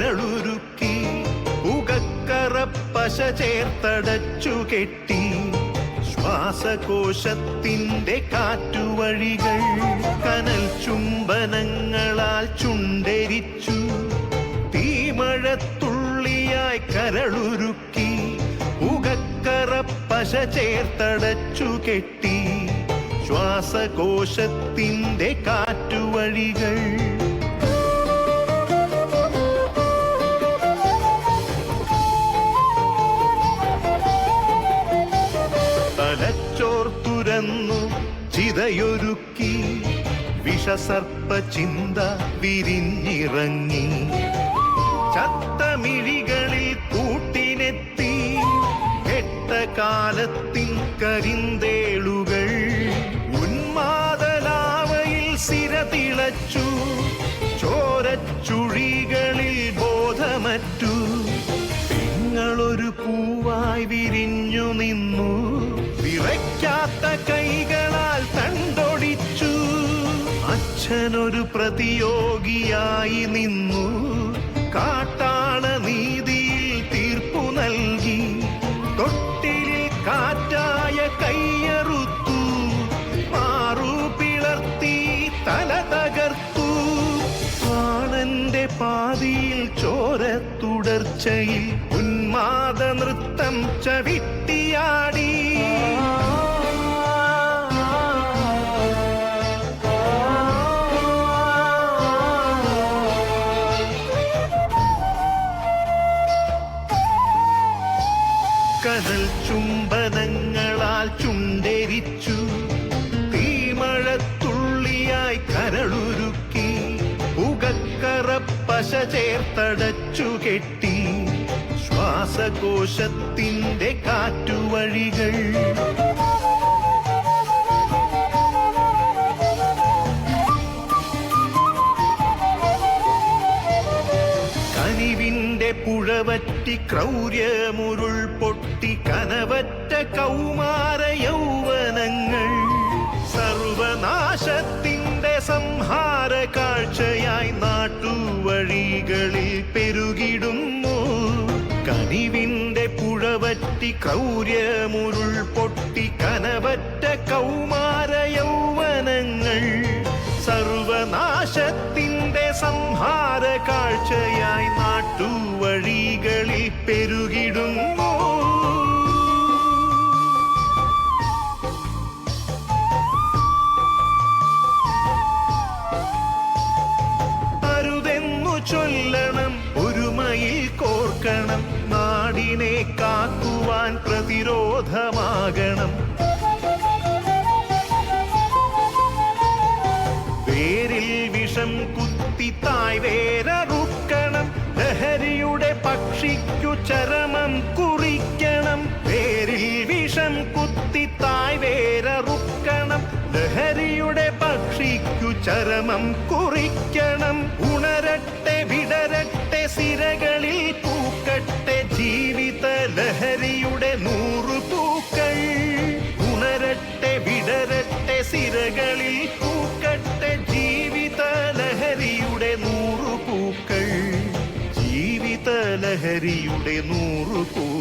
കരളുരുക്കി പുകക്കറപ്പശ ചേർത്തടച്ചു കെട്ടി ശ്വാസകോശത്തിന്റെ കാറ്റുവഴികൾ കനൽ ചുംബനങ്ങളാൽ ചുണ്ടരിച്ചു തീമഴത്തുള്ളിയായി കരളുരുക്കി പുകക്കറപ്പശ ചേർത്തടച്ചു കെട്ടി ശ്വാസകോശത്തിന്റെ കാറ്റുവഴികൾ തലച്ചോർത്തുരന്നു ചിതയൊരുക്കി വിഷസർപ്പ ചിന്ത വിരിഞ്ഞിറങ്ങി ചത്തമിഴികളിൽ കൂട്ടിനെത്തി കാലത്തിൻ കരിന്തേളുകൾ ഉന്മാദലാവയിൽ സിരതിളച്ചു ചോരച്ചുഴികളിൽ ബോധമറ്റു നിങ്ങളൊരു പൂവായി വിരിഞ്ഞു നിന്നു വിറയ്ക്കാത്ത കൈകളാൽ തണ്ടൊടിച്ചു അച്ഛനൊരു പ്രതിയോഗിയായി നിന്നു കാട്ടാള നീതിയിൽ തീർപ്പു നൽകി തൊട്ടിലിൽ കാറ്റായ കയ്യറുത്തു മാറു പിളർത്തി തല തകർത്തു പ്രാണന്റെ പാതിയിൽ ചോര തുടർച്ചയിൽ ഉന്മാദ നൃത്തം ചവിട്ടിയാടി കനൽ ചുംബനങ്ങളാൽ ചുണ്ടരിച്ചു തീമഴത്തുള്ളിയായി കരളുരുക്കി പുകക്കറപ്പശ ചേർത്തടച്ചു കെട്ടി ശ്വാസകോശത്തിന്റെ കാറ്റുവഴികൾ കനിവിന്റെ പുഴവറ്റി ക്രൗര്യമുരുൾ പൊട്ടി കനവറ്റ കൗമാര യൗവനങ്ങൾ സർവനാശത്തിന്റെ സംഹാര കാഴ്ചയായി നാട്ടുവഴികളിൽ പെരുകിടുന്നു കനിവിന്റെ പുഴവറ്റി ക്രൗര്യമുരുൾ പൊട്ടി കനവറ്റ കൗമാര യൗവനങ്ങൾ സർവനാശത്തിന്റെ സംഹാര കാഴ്ചയായി നാട്ടുവഴികളിൽ പെരുകിടുന്നു അരുതെന്നു ചൊല്ലണം ഒരുമയിൽ കോർക്കണം നാടിനെ കാക്കുവാൻ പ്രതിരോധമാകണം പേരിൽ വിഷം കുത്തി തായ് വേരറുക്കണം ലഹരിയുടെ പക്ഷിക്കു ചരമം കുറിക്കണം പേരിൽ വിഷം കുത്തി തായ് വേരറുക്കണം ലഹരിയുടെ പക്ഷിക്കു ചരമം കുറിക്കണം ഉണരട്ടെ വിടരട്ടെ സിരകളിൽ പൂക്കട്ടെ ജീവിത ലഹരിയുടെ 100 പൂക്കൾ ഉണരട്ടെ വിടരട്ടെ സിരകളിൽ പൂക്കട്ടെ ജീവിത ലഹരിയുടെ 100 പൂക്കൾ ജീവിത ലഹരിയുടെ 100 പൂക്കൾ